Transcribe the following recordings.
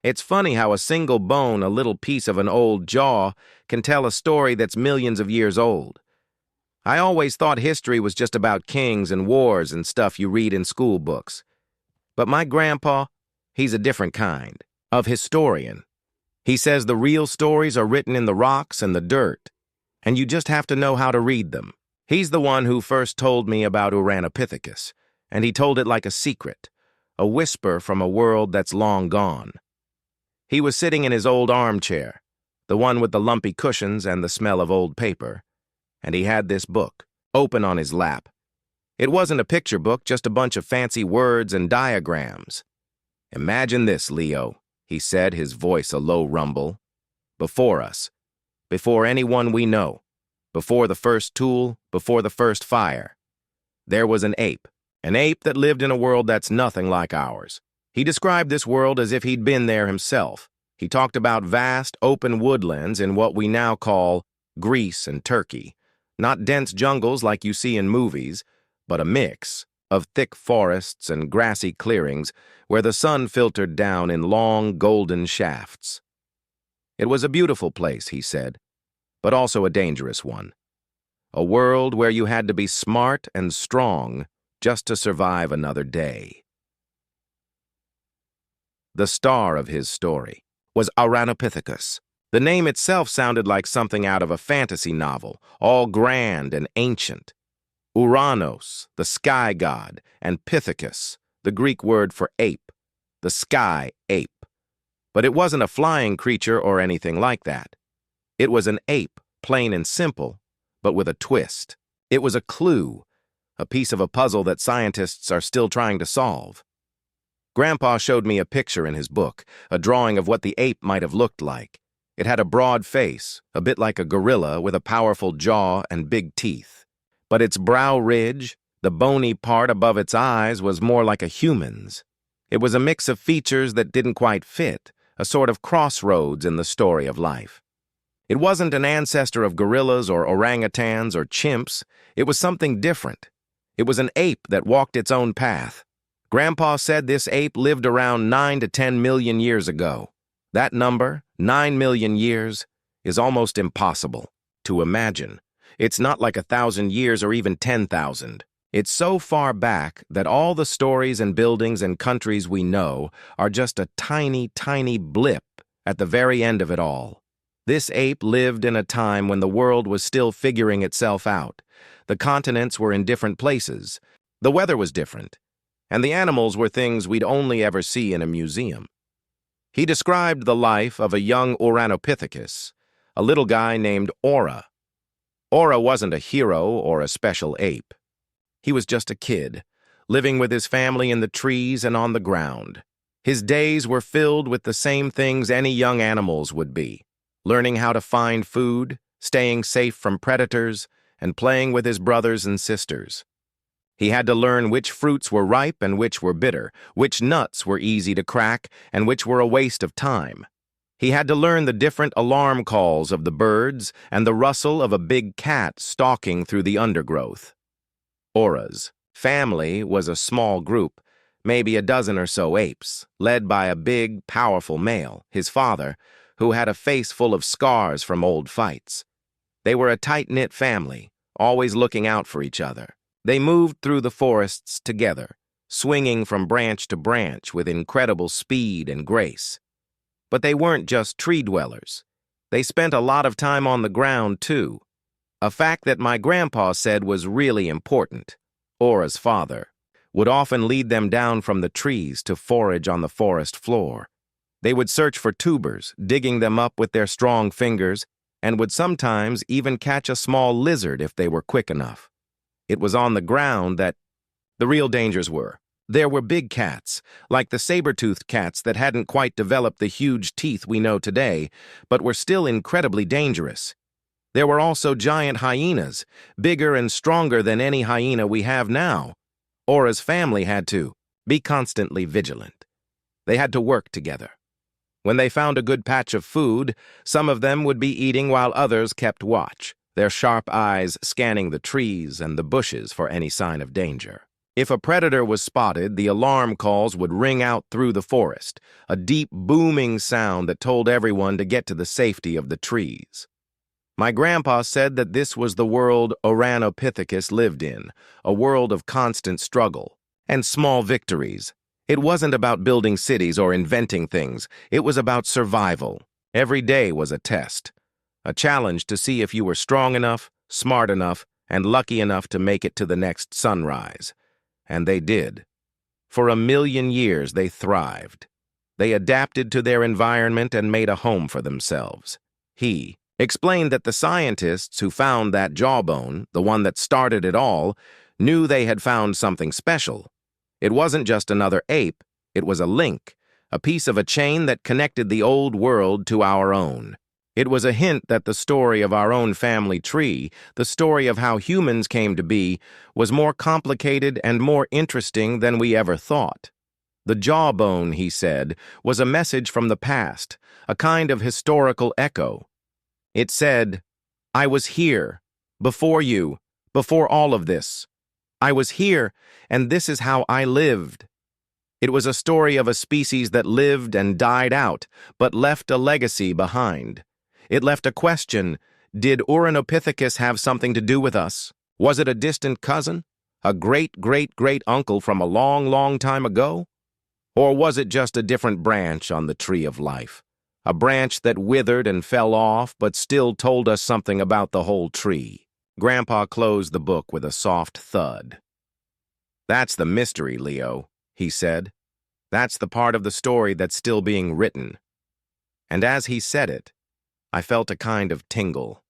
It's funny how a single bone, a little piece of an old jaw, can tell a story that's millions of years old. I always thought history was just about kings and wars and stuff you read in school books. But my grandpa, he's a different kind of historian. He says the real stories are written in the rocks and the dirt, and you just have to know how to read them. He's the one who first told me about Ouranopithecus, and he told it like a secret, a whisper from a world that's long gone. He was sitting in his old armchair, the one with the lumpy cushions and the smell of old paper, and he had this book, open on his lap. It wasn't a picture book, just a bunch of fancy words and diagrams. "Imagine this, Leo," he said, his voice a low rumble. "Before us, before anyone we know, before the first tool, before the first fire, there was an ape that lived in a world that's nothing like ours." He described this world as if he'd been there himself. He talked about vast, open woodlands in what we now call Greece and Turkey. Not dense jungles like you see in movies, but a mix of thick forests and grassy clearings where the sun filtered down in long, golden shafts. It was a beautiful place, he said, but also a dangerous one. A world where you had to be smart and strong just to survive another day. The star of his story was Ouranopithecus. The name itself sounded like something out of a fantasy novel, all grand and ancient. Ouranos, the sky god, and Pithecus, the Greek word for ape, the sky ape. But it wasn't a flying creature or anything like that. It was an ape, plain and simple, but with a twist. It was a clue, a piece of a puzzle that scientists are still trying to solve. Grandpa showed me a picture in his book, a drawing of what the ape might have looked like. It had a broad face, a bit like a gorilla with a powerful jaw and big teeth. But its brow ridge, the bony part above its eyes, was more like a human's. It was a mix of features that didn't quite fit, a sort of crossroads in the story of life. It wasn't an ancestor of gorillas or orangutans or chimps. It was something different. It was an ape that walked its own path. Grandpa said this ape lived around 9 to 10 million years ago. That number, 9 million years, is almost impossible to imagine. It's not like 1,000 years or even 10,000. It's so far back that all the stories and buildings and countries we know are just a tiny, tiny blip at the very end of it all. This ape lived in a time when the world was still figuring itself out. The continents were in different places. The weather was different. And the animals were things we'd only ever see in a museum. He described the life of a young Ouranopithecus, a little guy named Oura. Oura wasn't a hero or a special ape. He was just a kid, living with his family in the trees and on the ground. His days were filled with the same things any young animals would be, learning how to find food, staying safe from predators, and playing with his brothers and sisters. He had to learn which fruits were ripe and which were bitter, which nuts were easy to crack and which were a waste of time. He had to learn the different alarm calls of the birds and the rustle of a big cat stalking through the undergrowth. Oura's family was a small group, maybe a dozen or so apes, led by a big, powerful male, his father, who had a face full of scars from old fights. They were a tight-knit family, always looking out for each other. They moved through the forests together, swinging from branch to branch with incredible speed and grace. But they weren't just tree dwellers. They spent a lot of time on the ground, too. A fact that my grandpa said was really important. Oura's father would often lead them down from the trees to forage on the forest floor. They would search for tubers, digging them up with their strong fingers, and would sometimes even catch a small lizard if they were quick enough. It was on the ground that the real dangers were. There were big cats, like the saber-toothed cats that hadn't quite developed the huge teeth we know today, but were still incredibly dangerous. There were also giant hyenas, bigger and stronger than any hyena we have now. Oura's family had to be constantly vigilant. They had to work together. When they found a good patch of food, some of them would be eating while others kept watch, their sharp eyes scanning the trees and the bushes for any sign of danger. If a predator was spotted, the alarm calls would ring out through the forest, a deep booming sound that told everyone to get to the safety of the trees. My grandpa said that this was the world Ouranopithecus lived in, a world of constant struggle and small victories. It wasn't about building cities or inventing things. It was about survival. Every day was a test, a challenge to see if you were strong enough, smart enough, and lucky enough to make it to the next sunrise. And they did. For 1,000,000 years, they thrived. They adapted to their environment and made a home for themselves. He explained that the scientists who found that jawbone, the one that started it all, knew they had found something special. It wasn't just another ape, it was a link, a piece of a chain that connected the old world to our own. It was a hint that the story of our own family tree, the story of how humans came to be, was more complicated and more interesting than we ever thought. The jawbone, he said, was a message from the past, a kind of historical echo. It said, "I was here, before you, before all of this. I was here, and this is how I lived." It was a story of a species that lived and died out, but left a legacy behind. It left a question: did Ouranopithecus have something to do with us? Was it a distant cousin? A great-great-great-uncle from a long, long time ago? Or was it just a different branch on the tree of life? A branch that withered and fell off, but still told us something about the whole tree. Grandpa closed the book with a soft thud. "That's the mystery, Leo," he said. "That's the part of the story that's still being written." And as he said it, I felt a kind of tingle,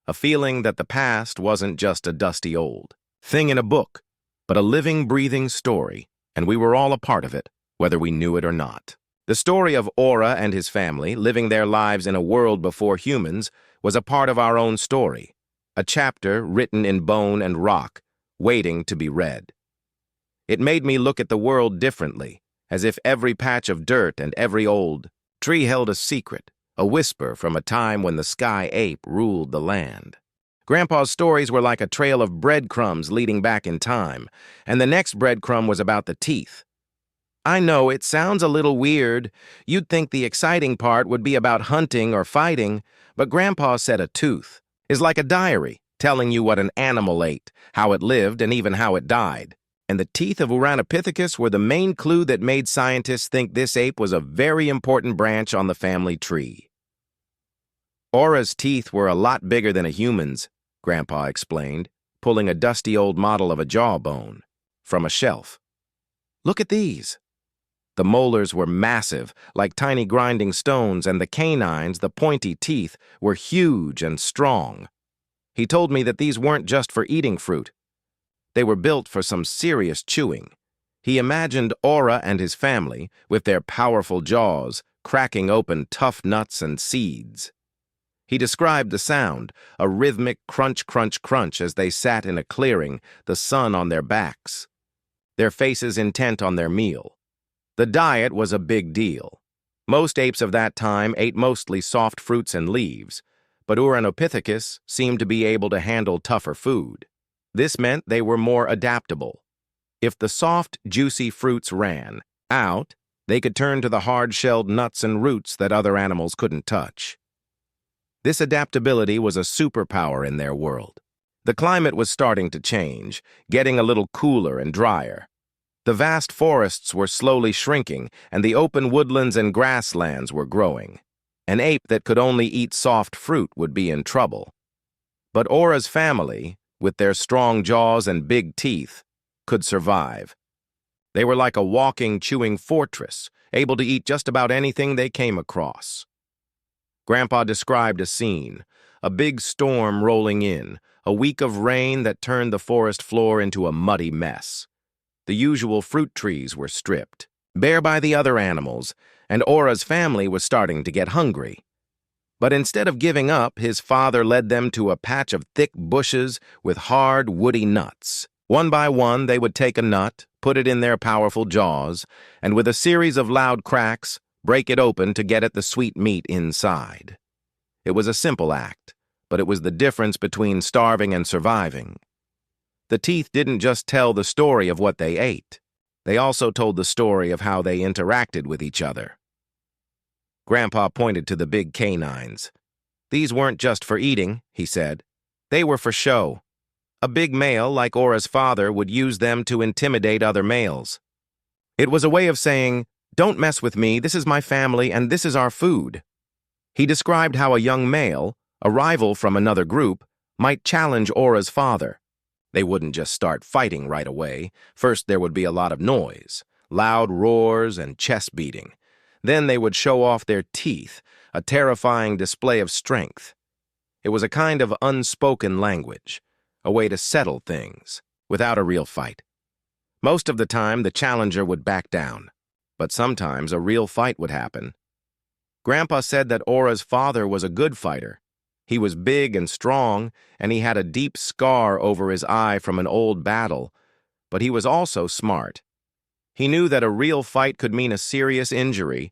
a feeling that the past wasn't just a dusty old thing in a book, but a living, breathing story, and we were all a part of it, whether we knew it or not. The story of Aura and his family, living their lives in a world before humans, was a part of our own story, a chapter written in bone and rock, waiting to be read. It made me look at the world differently, as if every patch of dirt and every old tree held a secret, a whisper from a time when the sky ape ruled the land. Grandpa's stories were like a trail of breadcrumbs leading back in time, and the next breadcrumb was about the teeth. I know it sounds a little weird. You'd think the exciting part would be about hunting or fighting, but Grandpa said a tooth is like a diary, telling you what an animal ate, how it lived, and even how it died. And the teeth of Ouranopithecus were the main clue that made scientists think this ape was a very important branch on the family tree. Aura's teeth were a lot bigger than a human's, Grandpa explained, pulling a dusty old model of a jawbone from a shelf. "Look at these." The molars were massive, like tiny grinding stones, and the canines, the pointy teeth, were huge and strong. He told me that these weren't just for eating fruit. They were built for some serious chewing. He imagined Aura and his family, with their powerful jaws, cracking open tough nuts and seeds. He described the sound, a rhythmic crunch, crunch, crunch as they sat in a clearing, the sun on their backs, their faces intent on their meal. The diet was a big deal. Most apes of that time ate mostly soft fruits and leaves, but Ouranopithecus seemed to be able to handle tougher food. This meant they were more adaptable. If the soft, juicy fruits ran out, they could turn to the hard-shelled nuts and roots that other animals couldn't touch. This adaptability was a superpower in their world. The climate was starting to change, getting a little cooler and drier. The vast forests were slowly shrinking, and the open woodlands and grasslands were growing. An ape that could only eat soft fruit would be in trouble. But Aura's family, with their strong jaws and big teeth, could survive. They were like a walking, chewing fortress, able to eat just about anything they came across. Grandpa described a scene, a big storm rolling in, a week of rain that turned the forest floor into a muddy mess. The usual fruit trees were stripped, bare by the other animals, and Aura's family was starting to get hungry. But instead of giving up, his father led them to a patch of thick bushes with hard, woody nuts. One by one, they would take a nut, put it in their powerful jaws, and with a series of loud cracks, break it open to get at the sweet meat inside. It was a simple act, but it was the difference between starving and surviving. The teeth didn't just tell the story of what they ate. They also told the story of how they interacted with each other. Grandpa pointed to the big canines. These weren't just for eating, he said. They were for show. A big male, like Aura's father, would use them to intimidate other males. It was a way of saying, "Don't mess with me, this is my family, and this is our food." He described how a young male, a rival from another group, might challenge Aura's father. They wouldn't just start fighting right away. First, there would be a lot of noise, loud roars and chest beating. Then they would show off their teeth, a terrifying display of strength. It was a kind of unspoken language, a way to settle things, without a real fight. Most of the time, the challenger would back down, but sometimes a real fight would happen. Grandpa said that Aura's father was a good fighter. He was big and strong, and he had a deep scar over his eye from an old battle, but he was also smart. He knew that a real fight could mean a serious injury,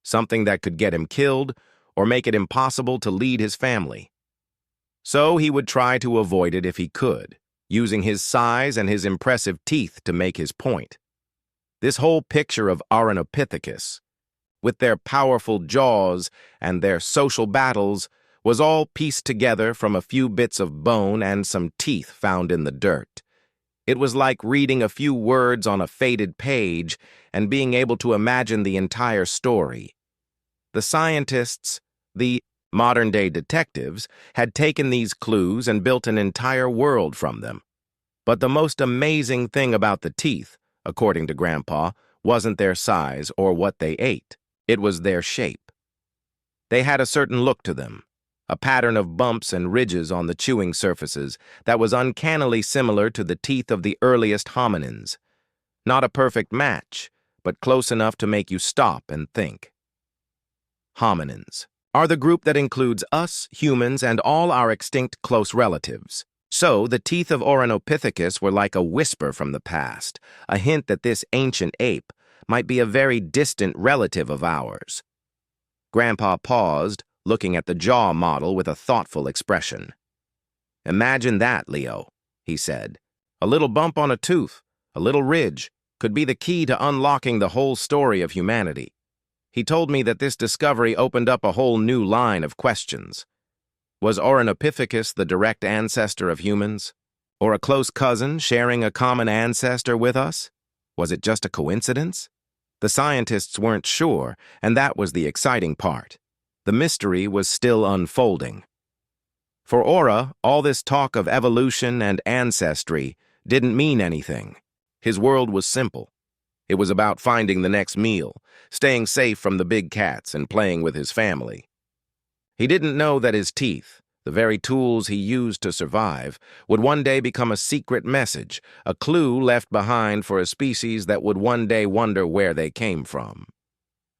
something that could get him killed or make it impossible to lead his family. So he would try to avoid it if he could, using his size and his impressive teeth to make his point. This whole picture of Ouranopithecus, with their powerful jaws and their social battles, was all pieced together from a few bits of bone and some teeth found in the dirt. It was like reading a few words on a faded page and being able to imagine the entire story. The scientists, the modern-day detectives, had taken these clues and built an entire world from them. But the most amazing thing about the teeth, according to Grandpa, wasn't their size or what they ate. It was their shape. They had a certain look to them, a pattern of bumps and ridges on the chewing surfaces that was uncannily similar to the teeth of the earliest hominins. Not a perfect match, but close enough to make you stop and think. Hominins are the group that includes us, humans, and all our extinct close relatives. So, the teeth of Ouranopithecus were like a whisper from the past, a hint that this ancient ape might be a very distant relative of ours. Grandpa paused, looking at the jaw model with a thoughtful expression. "Imagine that, Leo," he said. "A little bump on a tooth, a little ridge, could be the key to unlocking the whole story of humanity." He told me that this discovery opened up a whole new line of questions. Was Ouranopithecus the direct ancestor of humans? Or a close cousin sharing a common ancestor with us? Was it just a coincidence? The scientists weren't sure, and that was the exciting part. The mystery was still unfolding. For Aura, all this talk of evolution and ancestry didn't mean anything. His world was simple. It was about finding the next meal, staying safe from the big cats, and playing with his family. He didn't know that his teeth, the very tools he used to survive, would one day become a secret message, a clue left behind for a species that would one day wonder where they came from.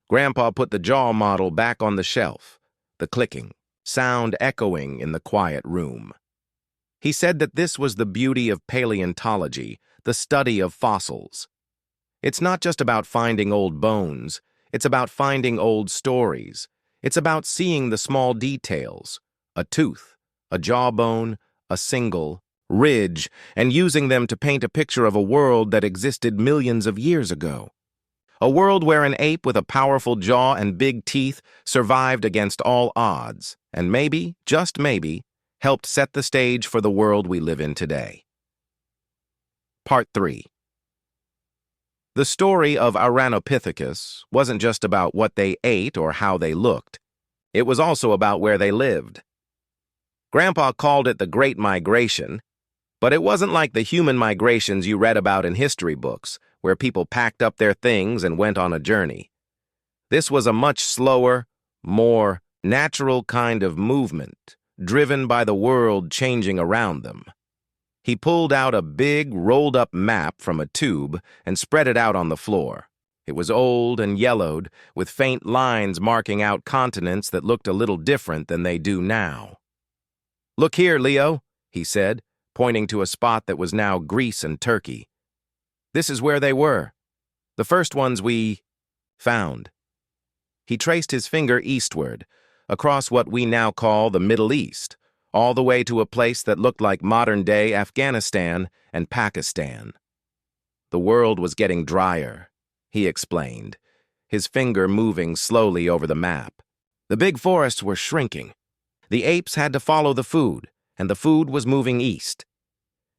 Grandpa put the jaw model back on the shelf, the clicking, sound echoing in the quiet room. He said that this was the beauty of paleontology, the study of fossils. It's not just about finding old bones, it's about finding old stories. It's about seeing the small details, a tooth, a jawbone, a single ridge, and using them to paint a picture of a world that existed millions of years ago. A world where an ape with a powerful jaw and big teeth survived against all odds, and maybe, just maybe, helped set the stage for the world we live in today. Part 3. The story of Ouranopithecus wasn't just about what they ate or how they looked. It was also about where they lived. Grandpa called it the Great Migration, but it wasn't like the human migrations you read about in history books, where people packed up their things and went on a journey. This was a much slower, more natural kind of movement, driven by the world changing around them. He pulled out a big, rolled-up map from a tube and spread it out on the floor. It was old and yellowed, with faint lines marking out continents that looked a little different than they do now. "Look here, Leo," he said, pointing to a spot that was now Greece and Turkey. "This is where they were. The first ones we found." He traced his finger eastward, across what we now call the Middle East, all the way to a place that looked like modern-day Afghanistan and Pakistan. The world was getting drier, he explained, his finger moving slowly over the map. The big forests were shrinking. The apes had to follow the food, and the food was moving east.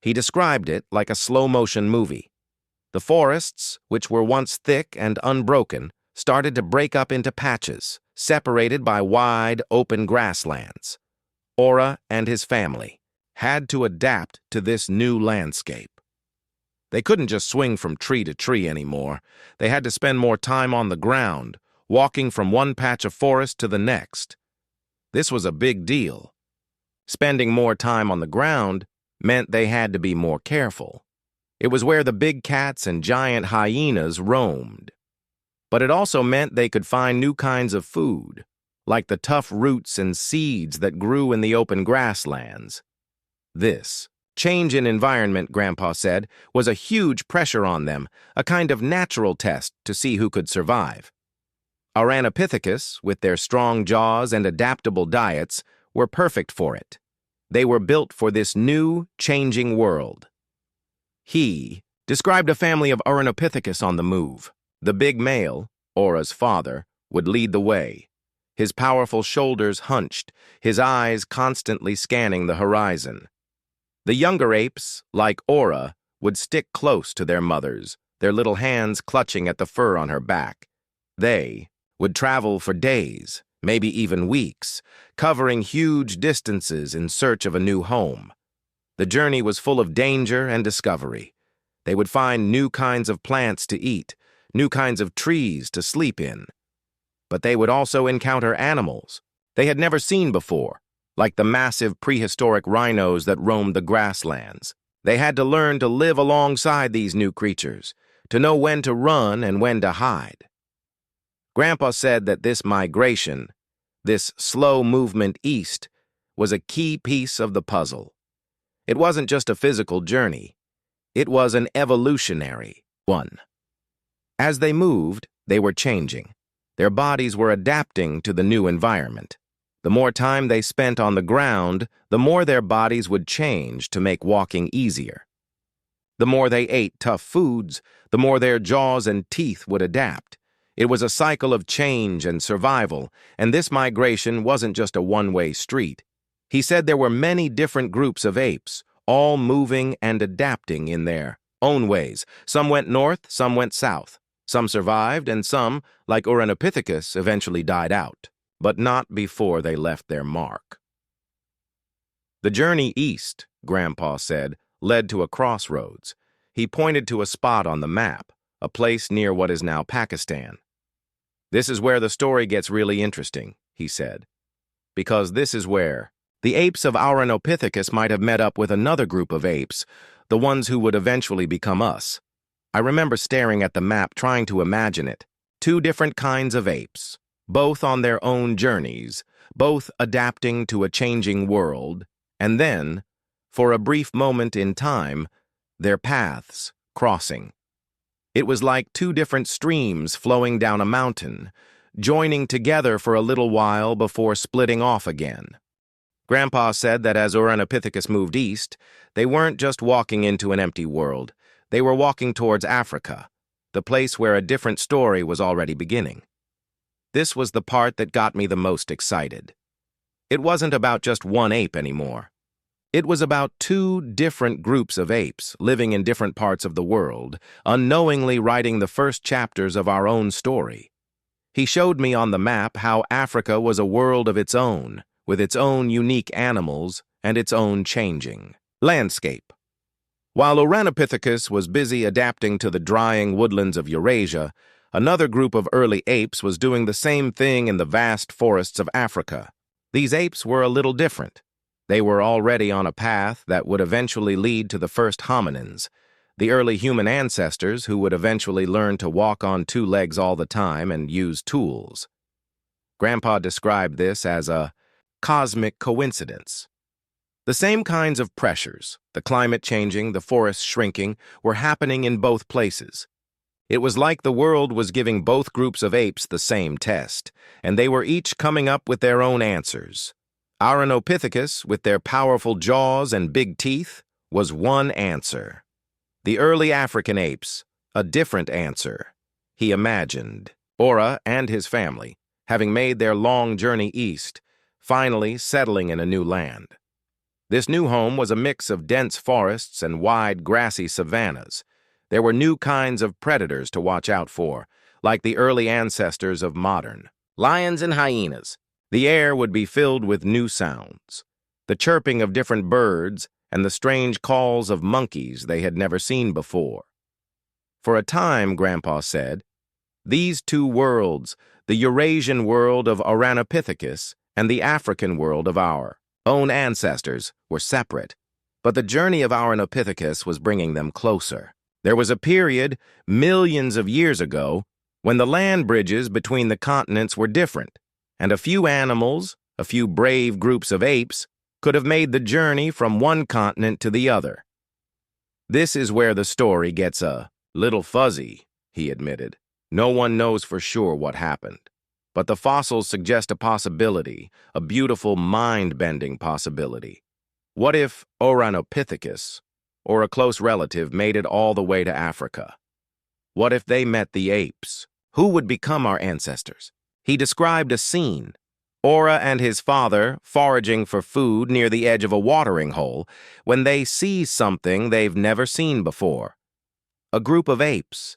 He described it like a slow-motion movie. The forests, which were once thick and unbroken, started to break up into patches, separated by wide, open grasslands. Ora and his family had to adapt to this new landscape. They couldn't just swing from tree to tree anymore. They had to spend more time on the ground, walking from one patch of forest to the next. This was a big deal. Spending more time on the ground meant they had to be more careful. It was where the big cats and giant hyenas roamed. But it also meant they could find new kinds of food, like the tough roots and seeds that grew in the open grasslands. This change in environment, Grandpa said, was a huge pressure on them, a kind of natural test to see who could survive. Ouranopithecus, with their strong jaws and adaptable diets, were perfect for it. They were built for this new, changing world. He described a family of Ouranopithecus on the move. The big male, Ora's father, would lead the way, his powerful shoulders hunched, his eyes constantly scanning the horizon. The younger apes, like Ora, would stick close to their mothers, their little hands clutching at the fur on her back. They would travel for days, maybe even weeks, covering huge distances in search of a new home. The journey was full of danger and discovery. They would find new kinds of plants to eat, new kinds of trees to sleep in. But they would also encounter animals they had never seen before, like the massive prehistoric rhinos that roamed the grasslands. They had to learn to live alongside these new creatures, to know when to run and when to hide. Grandpa said that this migration, this slow movement east, was a key piece of the puzzle. It wasn't just a physical journey. It was an evolutionary one. As they moved, they were changing. Their bodies were adapting to the new environment. The more time they spent on the ground, the more their bodies would change to make walking easier. The more they ate tough foods, the more their jaws and teeth would adapt. It was a cycle of change and survival, and this migration wasn't just a one-way street. He said there were many different groups of apes, all moving and adapting in their own ways. Some went north, some went south. Some survived, and some, like Ouranopithecus, eventually died out, but not before they left their mark. The journey east, Grandpa said, led to a crossroads. He pointed to a spot on the map, a place near what is now Pakistan. This is where the story gets really interesting, he said, because this is where the apes of Ouranopithecus might have met up with another group of apes, the ones who would eventually become us. I remember staring at the map trying to imagine it. Two different kinds of apes, both on their own journeys, both adapting to a changing world, and then, for a brief moment in time, their paths crossing. It was like two different streams flowing down a mountain, joining together for a little while before splitting off again. Grandpa said that as Ouranopithecus moved east, they weren't just walking into an empty world. They were walking towards Africa, the place where a different story was already beginning. This was the part that got me the most excited. It wasn't about just one ape anymore. It was about two different groups of apes living in different parts of the world, unknowingly writing the first chapters of our own story. He showed me on the map how Africa was a world of its own, with its own unique animals and its own changing landscape. While Ouranopithecus was busy adapting to the drying woodlands of Eurasia, another group of early apes was doing the same thing in the vast forests of Africa. These apes were a little different. They were already on a path that would eventually lead to the first hominins, the early human ancestors who would eventually learn to walk on two legs all the time and use tools. Grandpa described this as a cosmic coincidence. The same kinds of pressures, the climate changing, the forests shrinking, were happening in both places. It was like the world was giving both groups of apes the same test, and they were each coming up with their own answers. Ouranopithecus, with their powerful jaws and big teeth, was one answer. The early African apes, a different answer. He imagined. Ora and his family, having made their long journey east, finally settling in a new land. This new home was a mix of dense forests and wide, grassy savannas. There were new kinds of predators to watch out for, like the early ancestors of modern lions and hyenas. The air would be filled with new sounds, the chirping of different birds and the strange calls of monkeys they had never seen before. For a time, Grandpa said, these two worlds, the Eurasian world of Ouranopithecus and the African world of our own ancestors, were separate. But the journey of Ouranopithecus was bringing them closer. There was a period, millions of years ago, when the land bridges between the continents were different, and a few animals, a few brave groups of apes, could have made the journey from one continent to the other. This is where the story gets a little fuzzy, he admitted. No one knows for sure what happened, but the fossils suggest a possibility, a beautiful mind-bending possibility. What if Ouranopithecus, or a close relative, made it all the way to Africa? What if they met the apes? Who would become our ancestors? He described a scene. Ora and his father foraging for food near the edge of a watering hole when they see something they've never seen before. A group of apes.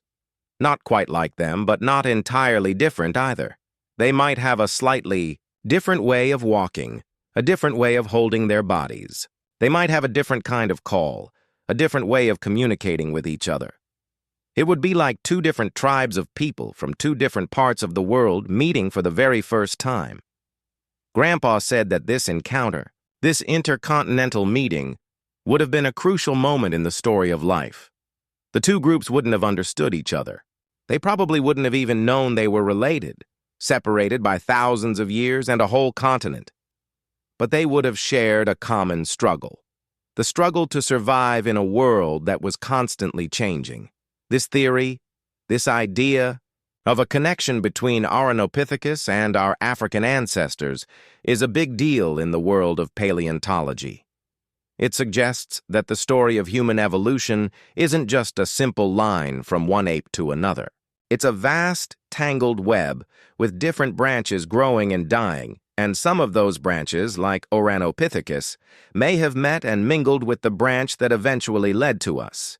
Not quite like them, but not entirely different either. They might have a slightly different way of walking, a different way of holding their bodies. They might have a different kind of call, a different way of communicating with each other. It would be like two different tribes of people from two different parts of the world meeting for the very first time. Grandpa said that this encounter, this intercontinental meeting, would have been a crucial moment in the story of life. The two groups wouldn't have understood each other. They probably wouldn't have even known they were related, separated by thousands of years and a whole continent. But they would have shared a common struggle, the struggle to survive in a world that was constantly changing. This theory, this idea of a connection between Ouranopithecus and our African ancestors is a big deal in the world of paleontology. It suggests that the story of human evolution isn't just a simple line from one ape to another. It's a vast, tangled web with different branches growing and dying, and some of those branches, like Ouranopithecus, may have met and mingled with the branch that eventually led to us.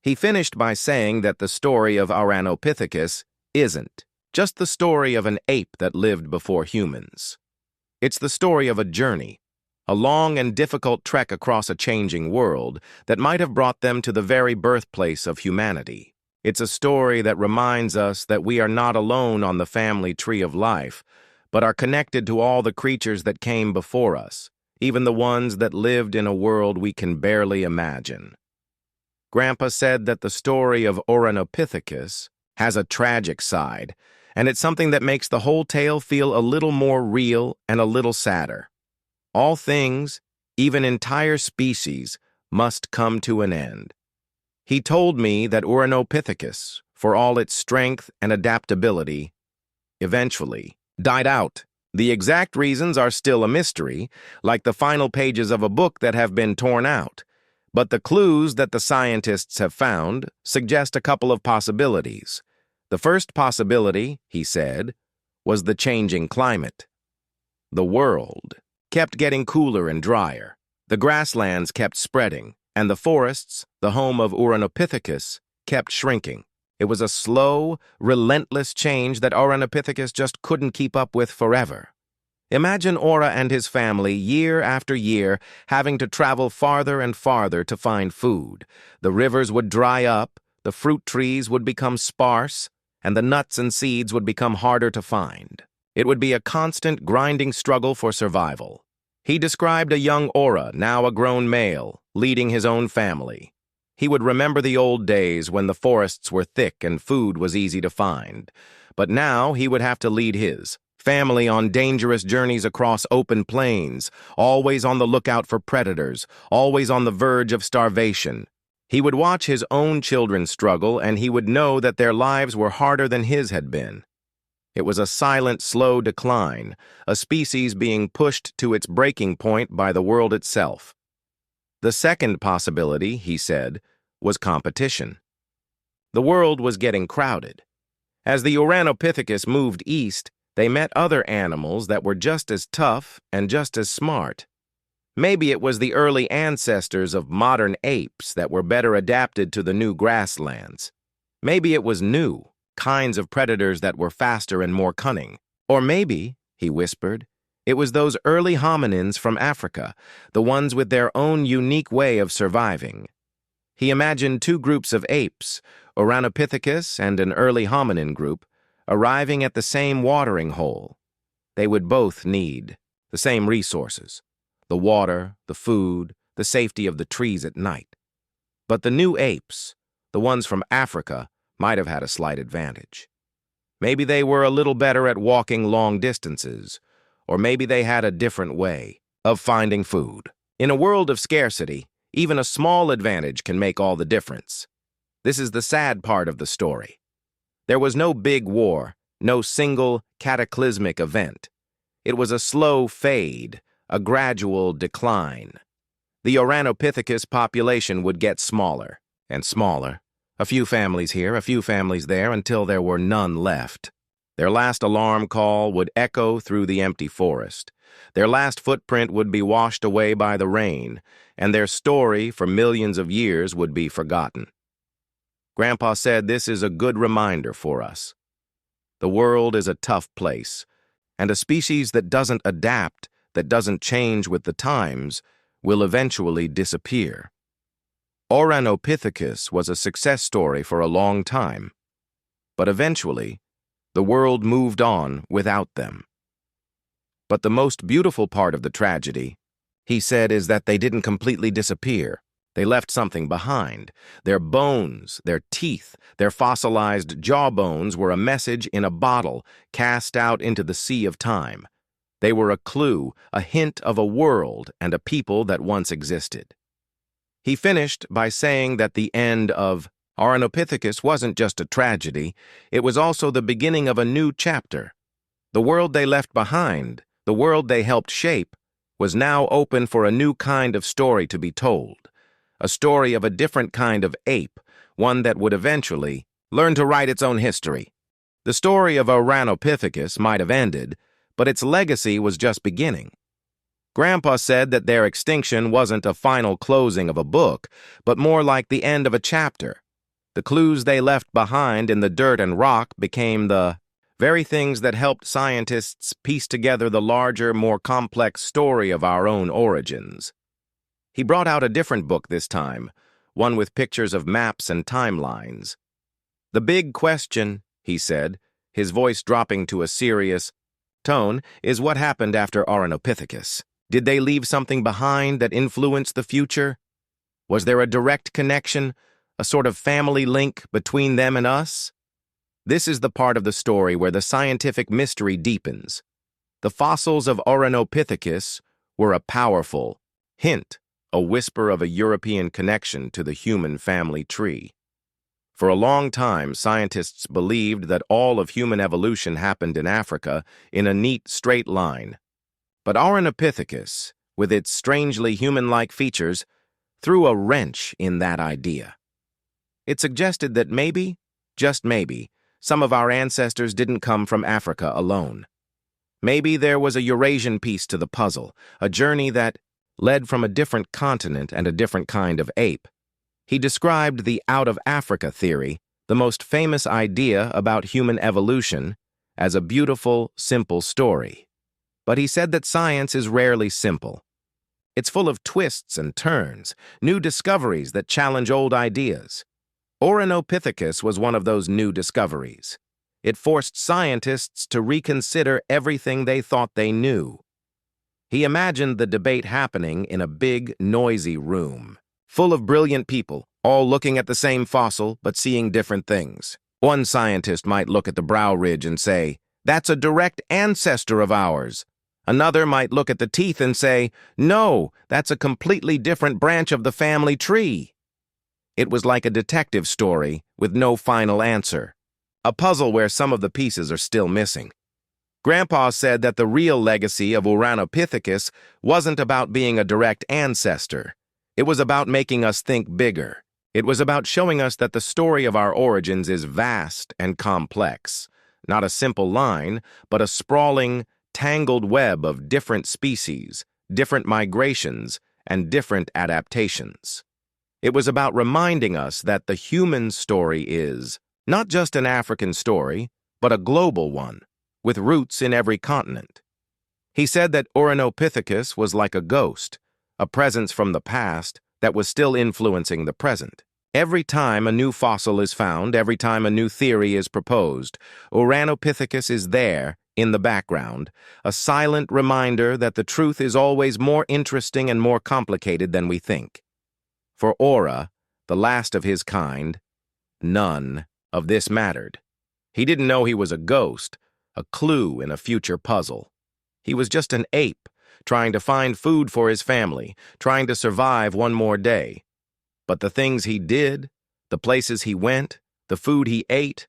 He finished by saying that the story of Ouranopithecus isn't just the story of an ape that lived before humans. It's the story of a journey, a long and difficult trek across a changing world that might have brought them to the very birthplace of humanity. It's a story that reminds us that we are not alone on the family tree of life, but are connected to all the creatures that came before us, even the ones that lived in a world we can barely imagine. Grandpa said that the story of Ouranopithecus has a tragic side, and it's something that makes the whole tale feel a little more real and a little sadder. All things, even entire species, must come to an end. He told me that Ouranopithecus, for all its strength and adaptability, eventually died out. The exact reasons are still a mystery, like the final pages of a book that have been torn out. But the clues that the scientists have found suggest a couple of possibilities. The first possibility, he said, was the changing climate. The world kept getting cooler and drier. The grasslands kept spreading, and the forests, the home of Ouranopithecus, kept shrinking. It was a slow, relentless change that Ouranopithecus just couldn't keep up with forever. Imagine Ora and his family, year after year, having to travel farther and farther to find food. The rivers would dry up, the fruit trees would become sparse, and the nuts and seeds would become harder to find. It would be a constant, grinding struggle for survival. He described a young Ora, now a grown male, leading his own family. He would remember the old days when the forests were thick and food was easy to find. But now he would have to lead his family on dangerous journeys across open plains, always on the lookout for predators, always on the verge of starvation. He would watch his own children struggle, and he would know that their lives were harder than his had been. It was a silent, slow decline, a species being pushed to its breaking point by the world itself. The second possibility, he said, was competition. The world was getting crowded. As the Ouranopithecus moved east, they met other animals that were just as tough and just as smart. Maybe it was the early ancestors of modern apes that were better adapted to the new grasslands. Maybe it was new kinds of predators that were faster and more cunning. Or maybe, he whispered, it was those early hominins from Africa, the ones with their own unique way of surviving. He imagined two groups of apes, Ouranopithecus and an early hominin group, arriving at the same watering hole. They would both need the same resources: the water, the food, the safety of the trees at night. But the new apes, the ones from Africa, might have had a slight advantage. Maybe they were a little better at walking long distances, or maybe they had a different way of finding food. In a world of scarcity, even a small advantage can make all the difference. This is the sad part of the story. There was no big war, no single cataclysmic event. It was a slow fade, a gradual decline. The Ouranopithecus population would get smaller and smaller. A few families here, a few families there, until there were none left. Their last alarm call would echo through the empty forest. Their last footprint would be washed away by the rain, and their story for millions of years would be forgotten. Grandpa said this is a good reminder for us. The world is a tough place, and a species that doesn't adapt, that doesn't change with the times, will eventually disappear. Ouranopithecus was a success story for a long time, but eventually, the world moved on without them. But the most beautiful part of the tragedy, he said, is that they didn't completely disappear. They left something behind. Their bones, their teeth, their fossilized jawbones were a message in a bottle cast out into the sea of time. They were a clue, a hint of a world and a people that once existed. He finished by saying that the end of Ouranopithecus wasn't just a tragedy, it was also the beginning of a new chapter. The world they left behind, the world they helped shape, was now open for a new kind of story to be told. A story of a different kind of ape, one that would eventually learn to write its own history. The story of Ouranopithecus might have ended, but its legacy was just beginning. Grandpa said that their extinction wasn't a final closing of a book, but more like the end of a chapter. The clues they left behind in the dirt and rock became the very things that helped scientists piece together the larger, more complex story of our own origins. He brought out a different book this time, one with pictures of maps and timelines. The big question, he said, his voice dropping to a serious tone, is what happened after Ouranopithecus. Did they leave something behind that influenced the future? Was there a direct connection, a sort of family link between them and us? This is the part of the story where the scientific mystery deepens. The fossils of Ouranopithecus were a powerful hint, a whisper of a European connection to the human family tree. For a long time, scientists believed that all of human evolution happened in Africa in a neat, straight line. But Ouranopithecus, with its strangely human-like features, threw a wrench in that idea. It suggested that maybe, just maybe, some of our ancestors didn't come from Africa alone. Maybe there was a Eurasian piece to the puzzle, a journey that led from a different continent and a different kind of ape. He described the out-of-Africa theory, the most famous idea about human evolution, as a beautiful, simple story. But he said that science is rarely simple. It's full of twists and turns, new discoveries that challenge old ideas. Ouranopithecus was one of those new discoveries. It forced scientists to reconsider everything they thought they knew. He imagined the debate happening in a big, noisy room, full of brilliant people, all looking at the same fossil but seeing different things. One scientist might look at the brow ridge and say, "That's a direct ancestor of ours." Another might look at the teeth and say, "No, that's a completely different branch of the family tree." It was like a detective story with no final answer. a puzzle where some of the pieces are still missing. Grandpa said that the real legacy of Ouranopithecus wasn't about being a direct ancestor. It was about making us think bigger. It was about showing us that the story of our origins is vast and complex. Not a simple line, but a sprawling, tangled web of different species, different migrations, and different adaptations. It was about reminding us that the human story is not just an African story, but a global one, with roots in every continent. He said that Ouranopithecus was like a ghost, a presence from the past that was still influencing the present. Every time a new fossil is found, every time a new theory is proposed, Ouranopithecus is there, in the background, a silent reminder that the truth is always more interesting and more complicated than we think. For Oura, the last of his kind, none of this mattered. He didn't know he was a ghost, a clue in a future puzzle. He was just an ape, trying to find food for his family, trying to survive one more day. But the things he did, the places he went, the food he ate,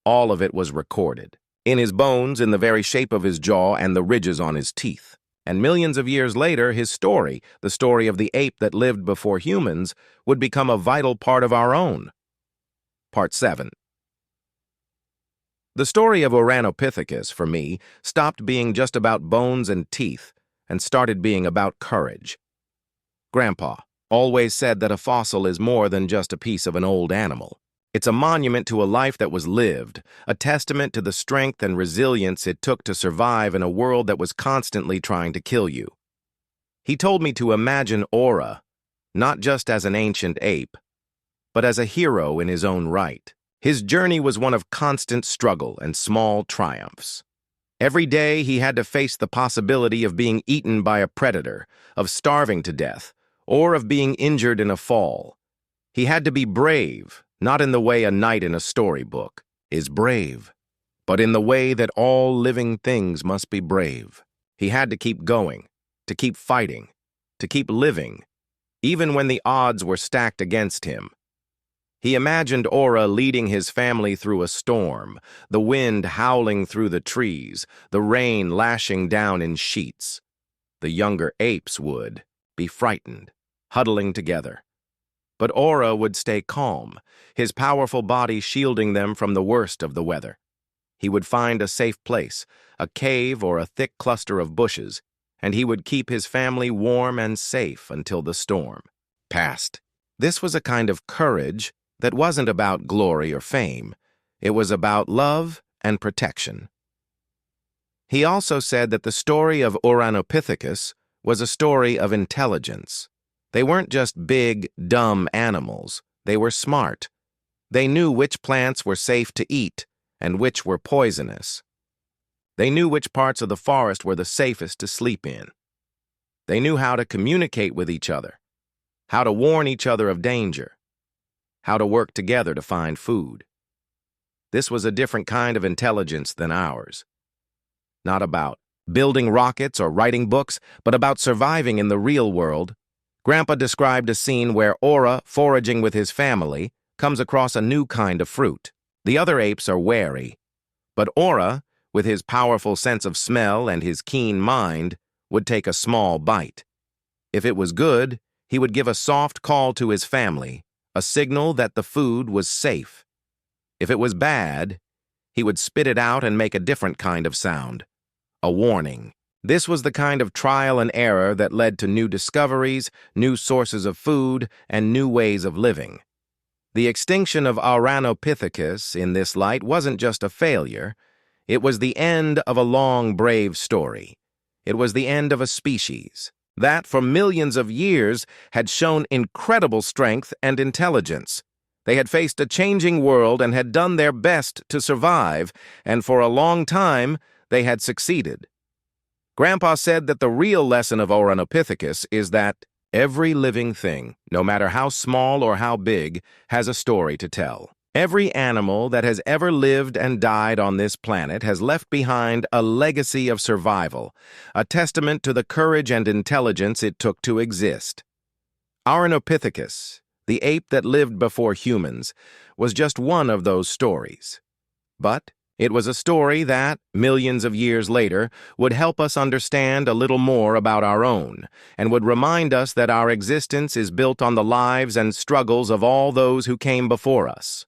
all of it was recorded. In his bones, in the very shape of his jaw, and the ridges on his teeth. And millions of years later, his story, the story of the ape that lived before humans, would become a vital part of our own. Part 7. The story of Ouranopithecus, for me, stopped being just about bones and teeth and started being about courage. Grandpa always said that a fossil is more than just a piece of an old animal. It's a monument to a life that was lived, a testament to the strength and resilience it took to survive in a world that was constantly trying to kill you. He told me to imagine Oura, not just as an ancient ape, but as a hero in his own right. His journey was one of constant struggle and small triumphs. Every day he had to face the possibility of being eaten by a predator, of starving to death, or of being injured in a fall. He had to be brave, not in the way a knight in a storybook is brave, but in the way that all living things must be brave. He had to keep going, to keep fighting, to keep living, even when the odds were stacked against him. He imagined Oura leading his family through a storm, the wind howling through the trees, the rain lashing down in sheets. The younger apes would be frightened, huddling together. But Oura would stay calm, his powerful body shielding them from the worst of the weather. He would find a safe place, a cave or a thick cluster of bushes, and he would keep his family warm and safe until the storm passed. This was a kind of courage that wasn't about glory or fame. It was about love and protection. He also said that the story of Ouranopithecus was a story of intelligence. They weren't just big, dumb animals. They were smart. They knew which plants were safe to eat and which were poisonous. They knew which parts of the forest were the safest to sleep in. They knew how to communicate with each other, how to warn each other of danger, how to work together to find food. This was a different kind of intelligence than ours. Not about building rockets or writing books, but about surviving in the real world. Grandpa described a scene where Oura, foraging with his family, comes across a new kind of fruit. The other apes are wary, but Oura, with his powerful sense of smell and his keen mind, would take a small bite. If it was good, he would give a soft call to his family, a signal that the food was safe. If it was bad, he would spit it out and make a different kind of sound, a warning. This was the kind of trial and error that led to new discoveries, new sources of food, and new ways of living. The extinction of Ouranopithecus in this light wasn't just a failure. It was the end of a long, brave story. It was the end of a species that, for millions of years, had shown incredible strength and intelligence. They had faced a changing world and had done their best to survive, and for a long time, they had succeeded. Grandpa said that the real lesson of Ouranopithecus is that every living thing, no matter how small or how big, has a story to tell. Every animal that has ever lived and died on this planet has left behind a legacy of survival, a testament to the courage and intelligence it took to exist. Ouranopithecus, the ape that lived before humans, was just one of those stories. But it was a story that, millions of years later, would help us understand a little more about our own, and would remind us that our existence is built on the lives and struggles of all those who came before us.